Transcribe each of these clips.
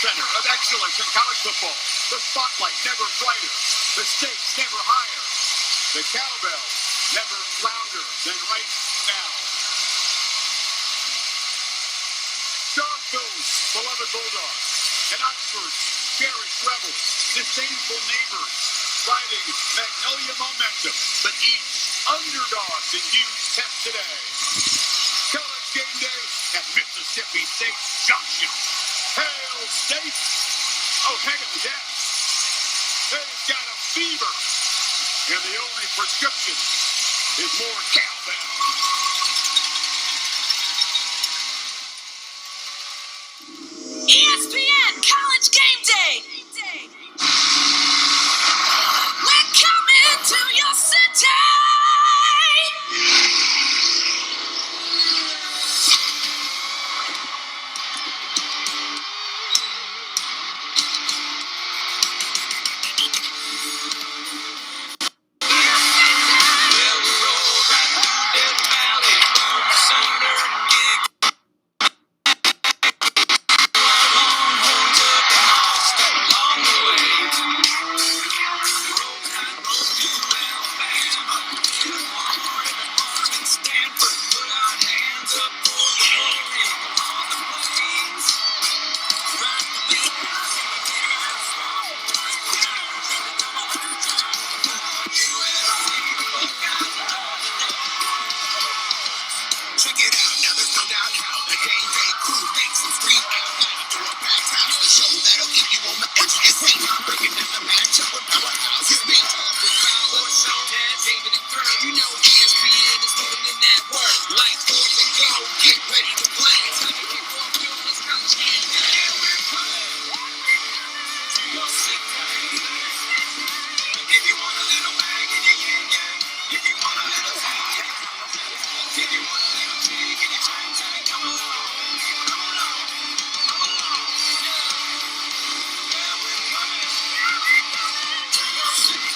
epicenter of excellence in college football. The spotlight never brighter. The stakes never higher. The cowbell never louder than right now. Starkville's beloved Bulldogs and Oxford's cherished Rebels, disdainful neighbors, riding Magnolia momentum, but each underdogs in huge test today. College game day at Mississippi State Junction. Hail State! Oh, hell yes! They've got a fever, and the only prescription is more cowbell. ESPN College Game Day. We're coming to your city. Check it out, now there's no doubt how the Game Day crew makes them scream out loud to a packed house. The show that'll give you all the edge and see. Breaking down the matchup with powerhouses. Big talk with Kyle or Showtime, David and Kurt. You know ESPN is moving in that work. Like fourth and go, get ready to play. It's gonna keep on doing this college game day. And we're coming to your city. If you want a little bang in your yin yang, if you want a little tang, if you want a little jig in your tang tang, come along, come along, come along. Yeah, we're coming to your city.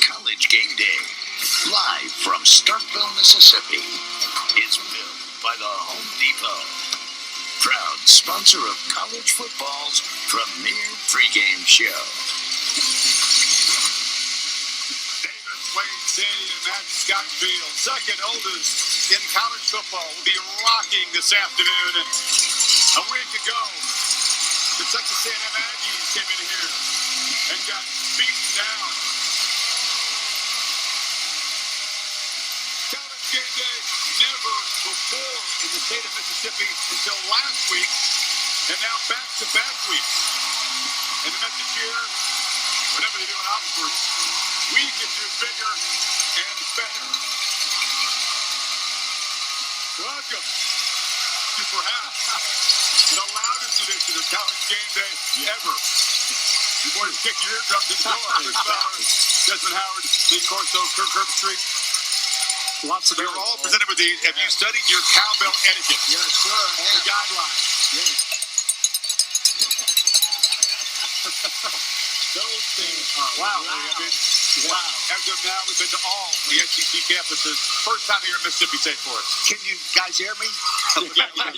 College Game Day, live from Starkville, Mississippi, is built by the Home Depot. Proud sponsor of college football's premier pregame show. Davis Wade Stadium at Starkville, second oldest in college football, will be rocking this afternoon. And a week ago, the Texas A&M Aggies came in here and got beaten down. College game day never before in the state of Mississippi until last week, and now back-to-back weeks. And the message here, whatever they do in Oxford, we can do bigger and better. Welcome to perhaps the loudest edition of College Game Day ever. You boys kick your eardrums in the door. Chris Bowers, Desmond Howard, Lee Corso, Kirk Herbstreit. Lots of We're all presented with these. Have you studied your cowbell etiquette? Yes, sir. The guidelines. Yes. Those things are Wow. wow. As of now, we've been to all the SEC campuses. First time here at Mississippi State for us. Can you guys hear me?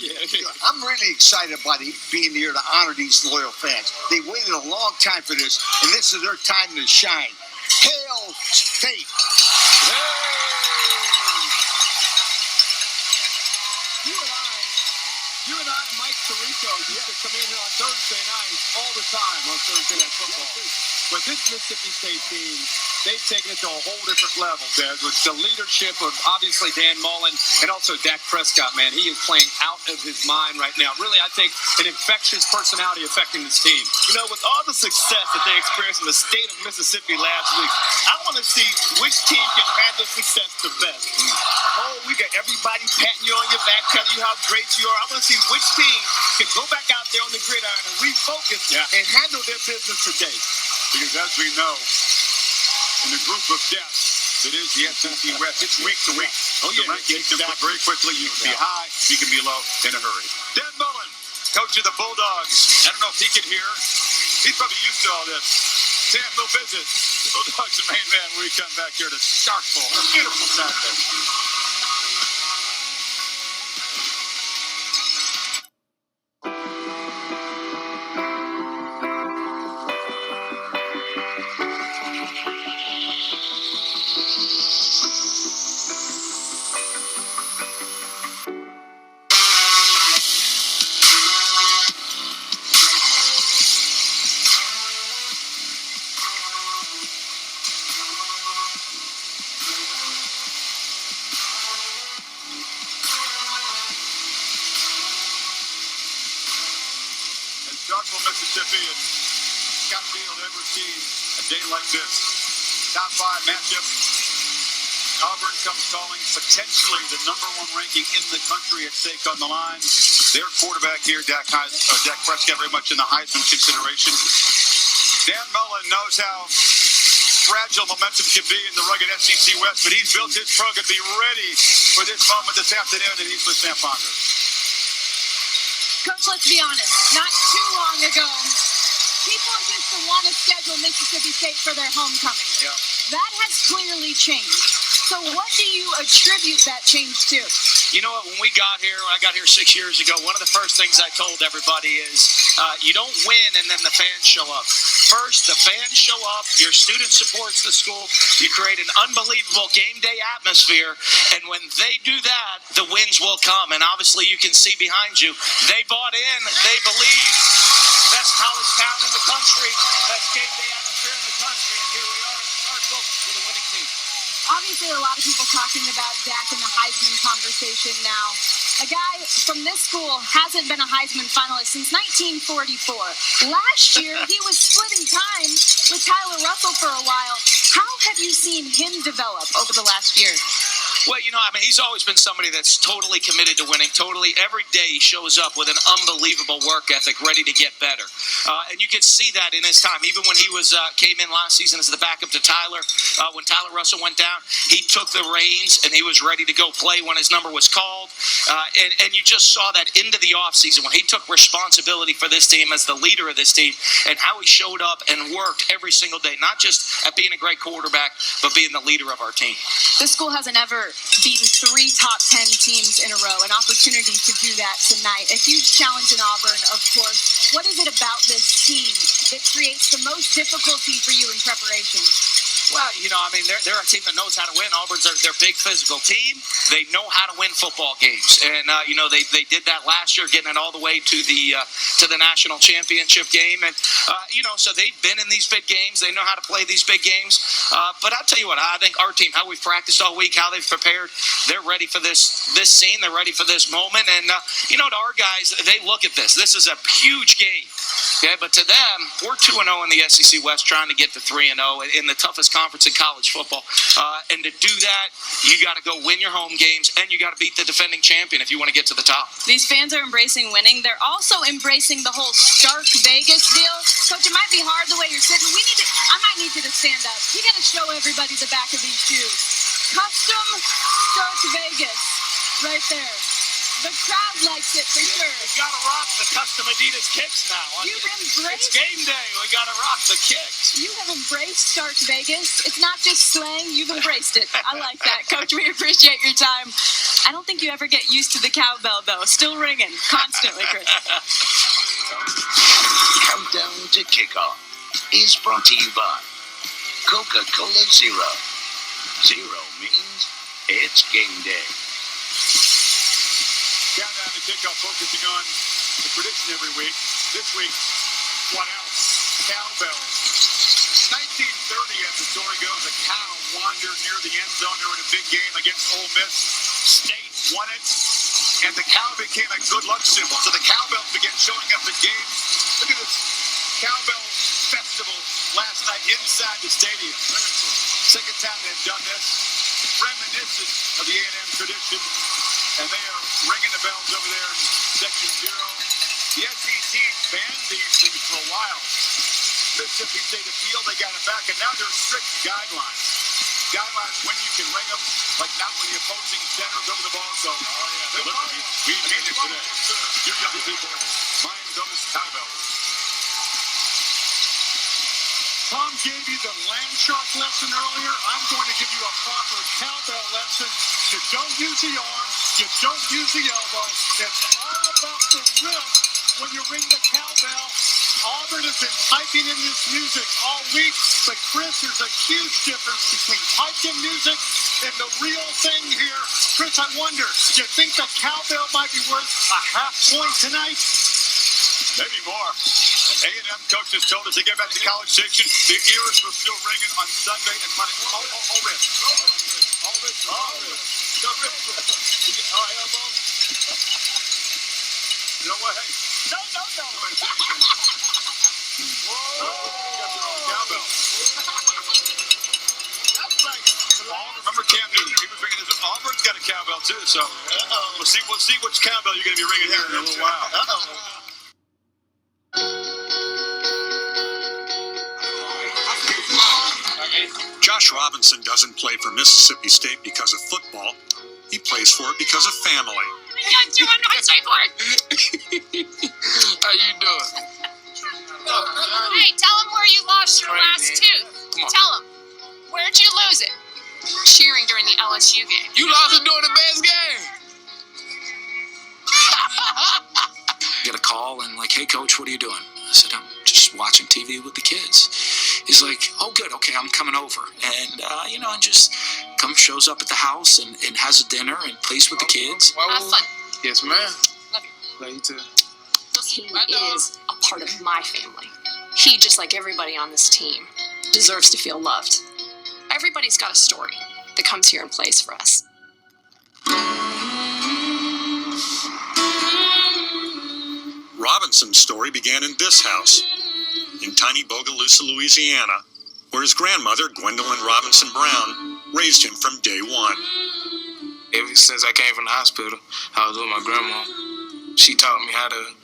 Yeah. I'm really excited about being here to honor these loyal fans. They waited a long time for this, and this is their time to shine. Hail State! You and I, Mike Tirico, used to come in here on Thursday nights all the time on Thursday Night Football. But this Mississippi State team, they've taken it to a whole different level, Des, with the leadership of obviously Dan Mullen and also Dak Prescott, man. He is playing out of his mind right now. Really, I think an infectious personality affecting this team. You know, with all the success that they experienced in the state of Mississippi last week, I want to see which team can handle success the best. Oh, we got everybody patting you on your back, telling you how great you are. I want to see which team can go back out there on the gridiron and refocus and handle their business today. Because as we know, in the group of death that is the SEC West. It's week to week. Oh, yeah, The rankings can flip very quickly. You can be high, you can be low in a hurry. Dan Mullen, coach of the Bulldogs. I don't know if he can hear. He's probably used to all this. Sam, we'll visit the Bulldogs and main man when we come back here to Starkville on a beautiful Saturday. Starkville, Mississippi, and Scottsdale ever seen a day like this. Top 5 matchup. Auburn comes calling, potentially the #1 ranking in the country at stake on the line. Their quarterback here, Dak Prescott, very much in the Heisman consideration. Dan Mullen knows how fragile momentum can be in the rugged SEC West, but he's built his program to be ready for this moment this afternoon, and he's with Sam Ponder. Coach, let's be honest. Not too long ago, people used to want to schedule Mississippi State for their homecoming. Yeah. That has clearly changed. So what do you attribute that change to? You know what, when I got here 6 years ago, one of the first things I told everybody is you don't win and then the fans show up. First, the fans show up, your student supports the school, you create an unbelievable game day atmosphere, and when they do that, the wins will come. And obviously you can see behind you, they bought in, they believe. Best college town in the country, best game day atmosphere in the country, and here we are in Starkville with a winning team. Obviously, a lot of people talking about Dak in the Heisman conversation now. A guy from this school hasn't been a Heisman finalist since 1944. Last year, he was splitting time with Tyler Russell for a while. How have you seen him develop over the last year? Well, he's always been somebody that's totally committed to winning. Totally, every day he shows up with an unbelievable work ethic, ready to get better. And you could see that in his time. Even when he came in last season as the backup to Tyler, when Tyler Russell went down, he took the reins and he was ready to go play when his number was called. And you just saw that into the offseason when he took responsibility for this team as the leader of this team and how he showed up and worked every single day, not just at being a great quarterback, but being the leader of our team. This school hasn't ever beaten 3 top 10 teams in a row. An opportunity to do that tonight. A huge challenge in Auburn, of course. What is it about this team that creates the most difficulty for you in preparation? Well, they're a team that knows how to win. Auburn's their big physical team. They know how to win football games, and they did that last year, getting it all the way to the national championship game. And so they've been in these big games. They know how to play these big games. But I'll tell you what, I think our team, how we've practiced all week, how they've prepared, they're ready for this scene. They're ready for this moment. And to our guys, they look at this. This is a huge game. Okay, but to them, we're 2-0 in the SEC West, trying to get to 3-0 in the toughest conference in college football. And to do that, you got to go win your home games, and you got to beat the defending champion if you want to get to the top. These fans are embracing winning. They're also embracing the whole Stark Vegas deal. Coach, it might be hard the way you're sitting. I might need you to stand up. You got to show everybody the back of these shoes. Custom Stark Vegas, right there. The crowd likes it for sure. We got to rock the custom Adidas kicks now. It's game day. We got to rock the kicks. You have embraced Stark Vegas. It's not just slang. You've embraced it. I like that. Coach, we appreciate your time. I don't think you ever get used to the cowbell, though. Still ringing constantly, Chris. Countdown to Kickoff is brought to you by Coca-Cola Zero. Zero means it's game day. Countdown to Kickoff, focusing on the tradition every week. This week, what else? Cowbells. 1930, as the story goes, a cow wandered near the end zone during a big game against Ole Miss. State won it, and the cow became a good luck symbol. So the cowbells began showing up at games. Look at this cowbell festival last night inside the stadium. Second time they've done this. Reminiscent of the A&M tradition. And they are ringing the bells over there in Section 0. The SEC banned these things for a while. Mississippi State appeal. They got it back, and now there's strict guidelines. Guidelines when you can ring them, like not when the opposing center's over the ball. So, we need it today. You young people, mind those cowbells. Tom gave you the land shark lesson earlier. I'm going to give you a proper cowbell lesson. You don't use the arm. You don't use the elbow. It's all about the wrist when you ring the cowbell. Auburn has been piping in this music all week, but Chris, there's a huge difference between piping music and the real thing here. Chris, I wonder, do you think the cowbell might be worth a half point tonight? Maybe more. A&M coaches told us to get back to College Station. The ears were still ringing on Sunday and Monday. All wrist. All wrist. All elbow. You know what? Hey. No. Whoa. Cowbell. That's right. Remember Cam Newton? He was ringing his. Auburn's got a cowbell too. So we'll see which cowbell you're going to be ringing here in a little while. Josh Robinson doesn't play for Mississippi State because of football. He plays for it because of family. How you doing? Hey, tell him where you lost your last tooth. Tell him. Where'd you lose it? Cheering during the LSU game. You lost it during the best game. Get a call and like, hey coach, what are you doing? I said, I'm just watching TV with the kids. He's like, oh good, okay, I'm coming over. And and just shows up at the house and has a dinner and plays with the kids. Have fun. Yes, ma'am. Love you. Love you too. He is a part of my family. He, just like everybody on this team, deserves to feel loved. Everybody's got a story that comes here and plays for us. Robinson's story began in this house, in tiny Bogalusa, Louisiana, where his grandmother, Gwendolyn Robinson Brown, raised him from day one. Ever since I came from the hospital, I was with my grandma. She taught me how to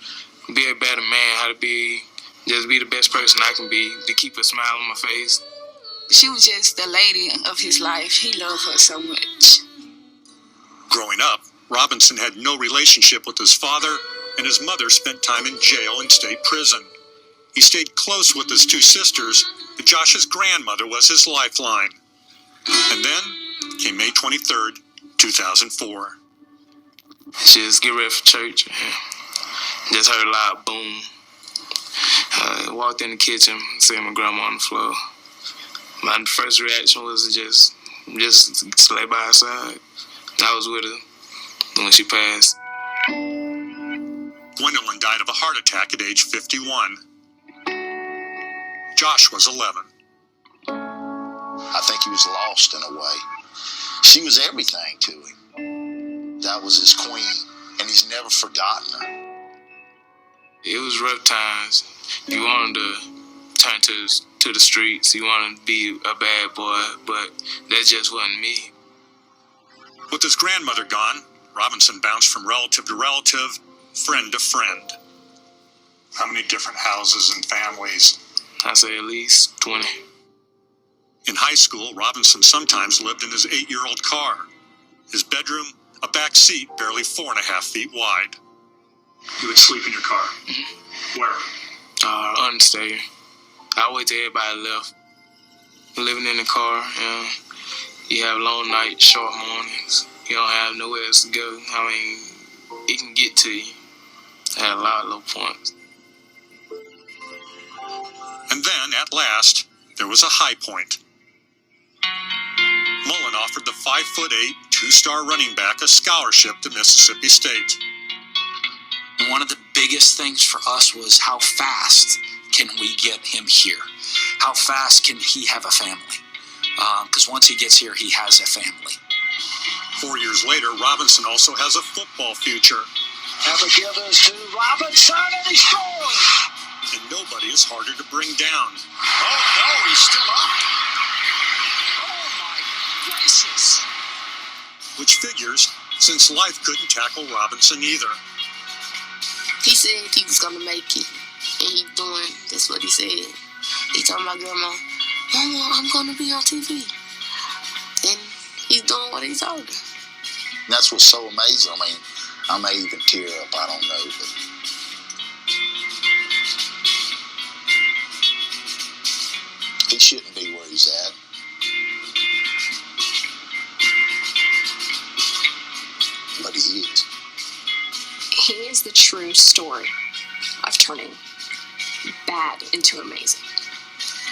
be a better man, how to be the best person I can be, to keep a smile on my face. She was just the lady of his life. He loved her so much. Growing up, Robinson had no relationship with his father, and his mother spent time in jail and state prison. He stayed close with his two sisters, but Josh's grandmother was his lifeline. And then came May 23rd, 2004. Just get ready for church. Just heard a loud boom. I walked in the kitchen, seeing my grandma on the floor. My first reaction was just lay by her side. I was with her when she passed. Gwendolyn died of a heart attack at age 51. Josh was 11. I think he was lost in a way. She was everything to him. That was his queen, and he's never forgotten her. It was rough times. You wanted to turn to the streets. You wanted to be a bad boy, but that just wasn't me. With his grandmother gone, Robinson bounced from relative to relative, friend to friend. How many different houses and families? I say at least 20. In high school, Robinson sometimes lived in his 8-year-old car. His bedroom, a back seat barely 4.5 feet wide. You would sleep in your car? Mm-hmm. Where? Understated. I wait till everybody left. Living in the car, you have long nights, short mornings. You don't have nowhere else to go. I mean, it can get to you at a lot of low points. And then, at last, there was a high point. Mullen offered the 5'8", 2-star running back a scholarship to Mississippi State. One of the biggest things for us was how fast can we get him here? How fast can he have a family? Because once he gets here, he has a family. 4 years later, Robinson also has a football future. Have a give this to Robinson, and he scores! And nobody is harder to bring down. Oh, no, he's still up. Oh, my gracious. Which figures, since life couldn't tackle Robinson either. He said he was going to make it, and he's doing, that's what he said. He told my grandma, Mama, I'm going to be on TV. And he's doing what he told her. And that's what's so amazing. I mean, I may even tear up. I don't know, but he shouldn't be where he's at. But he is. He is the true story of turning bad into amazing.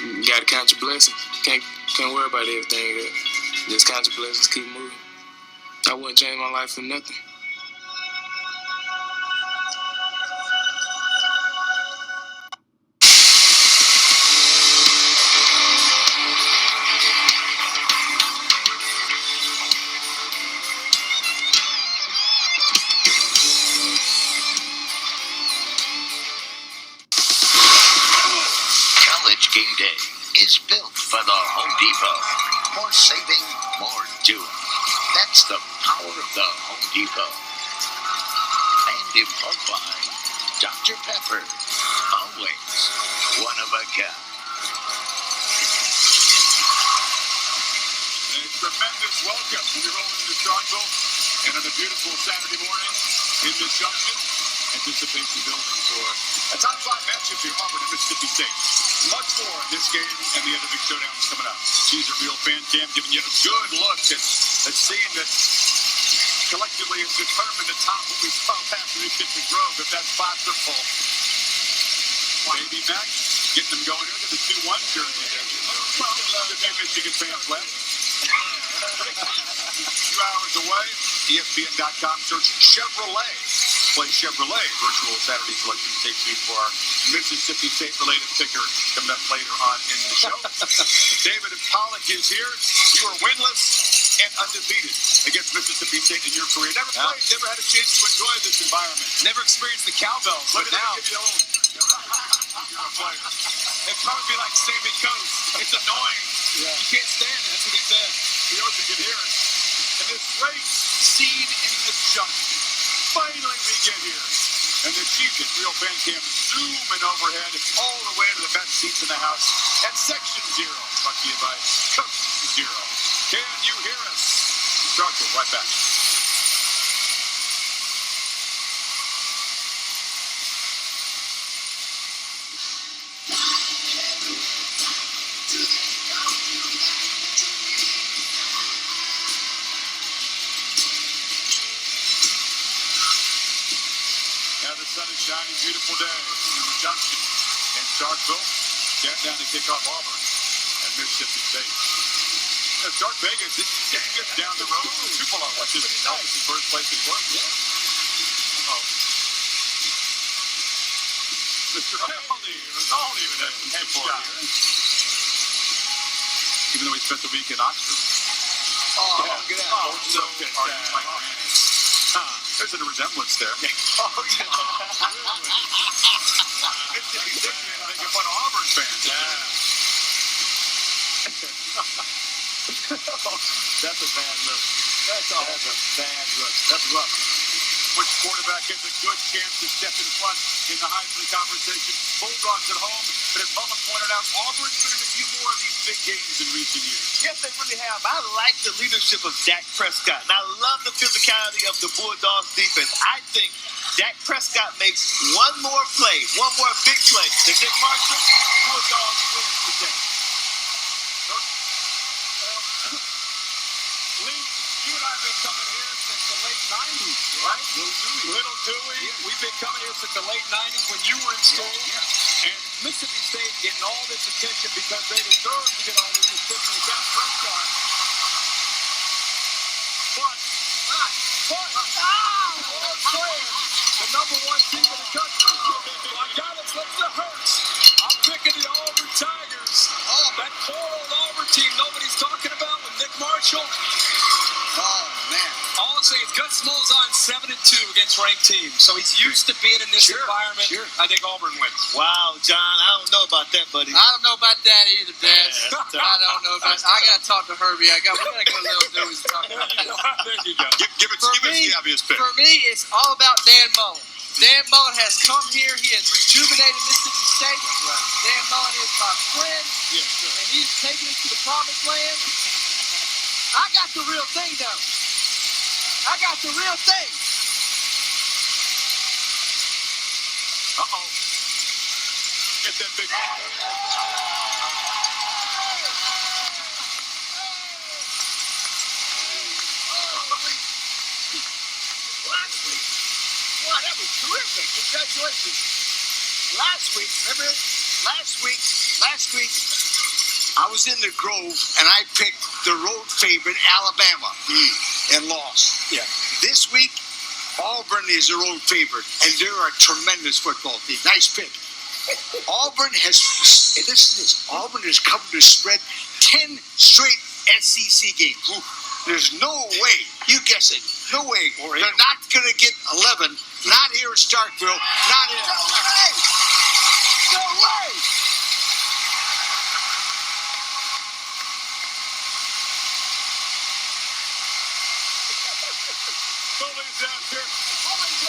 You gotta count your blessings. Can't worry about everything. Just count your blessings, keep moving. I wouldn't change my life for nothing. College Game Day is built by the Home Depot. More saving, more doing. That's the power of the Home Depot. And in part by Dr. Pepper. Always one of a kind. And a tremendous welcome when you're rolling into Starkville. And on a beautiful Saturday morning in this junction, anticipation building for a top 5 matchup here, Auburn and Mississippi State. Much more in this game and the other big showdowns coming up. She's a real fan cam giving you a good look at seeing that collectively has determined the top what we saw last week at the Grove, if that's possible. Baby Mac getting them going here to the 2-1 jersey. The few Michigan fans left. 2 hours away, ESPN.com, search Chevrolet. Play Chevrolet virtual Saturday selection tape sheet for our Mississippi State related picker coming up later on in the show. David Pollock is here. You are winless and undefeated against Mississippi State in your career. Never played, never had a chance to enjoy this environment. Never experienced the cowbells, but now Give you a little, you're a player. It'd probably be like Sammy Coast. It's annoying. Yeah. You can't stand it. That's what he said. He knows you can hear it. And this great scene in this junction. Finally we get here. And the Cheez-It Real Fan Cam zooming overhead all the way to the best seats in the house at Section 0. Brought to you by Cook Zero. Can you hear us? Starkville, right back. Shining, beautiful day in the junction in Starkville. Stand down to kick off Auburn and Mississippi State. Stark Vegas, it's just down the road from Tupelo, which is nice in first place in work. Yeah. Mr. Rinaldi with a headshot. Even though he spent the week in Oxford. Oh, look at that. Oh, look at that. There's a resemblance there. Oh, yeah. Really? It's making fun of Auburn fans. Yeah. That's a bad look. That's a bad look. That's rough. Which quarterback has a good chance to step in front in the Heisman conversation? Bulldogs at home, but as Mullen pointed out, Auburn's been in a few more of these big games in recent years. Yes, they really have. I like the leadership of Dak Prescott, and I love the physicality of the Bulldogs defense. I think Dak Prescott makes one more play, one more big play. The Nick Marshall, Bulldogs win today. Lee, you and I have been coming here since the late 90s, right? Little Dewey. Yeah. We've been coming here since the late 90s when you were in school. Yeah. And Mississippi State getting all this attention because they deserve to get all this attention with Dak Prescott. But, the number 1 team in the country. I got it from the Hurts. I'm picking the Auburn Tigers. Oh, that poor old Auburn team nobody's talking about with Nick Marshall. Oh, man. All I'm saying is Gus Small's on 7-2 against ranked teams, so he's used to being in this environment. Sure. I think Auburn wins. Wow, John, I don't know about that, buddy. I don't know about that either, Des. I don't know about that. I got to talk to Herbie. We got to go to Little Dewey's to talk about it. There you go. Give us the obvious pick. For me, it's all about Dan Mullen. Dan Mullen has come here. He has rejuvenated Mississippi State. That's right. Dan Mullen is my friend. Yes, sir. And he's taking us to the promised land. I got the real thing, though. I got the real thing. Uh-oh. Get that big. Last week, wow, that was terrific. Congratulations. Last week, remember? Last week, I was in the Grove and I picked the road favorite, Alabama, and lost. Yeah. This week, Auburn is the road favorite, and they're a tremendous football team. Nice pick. Auburn has, and listen to this, Auburn has covered the spread 10 straight SEC games. There's no way, you guess it, no way. They're not going to get 11, not here in Starkville, not in. No way! No way! Bullies out there. Bullies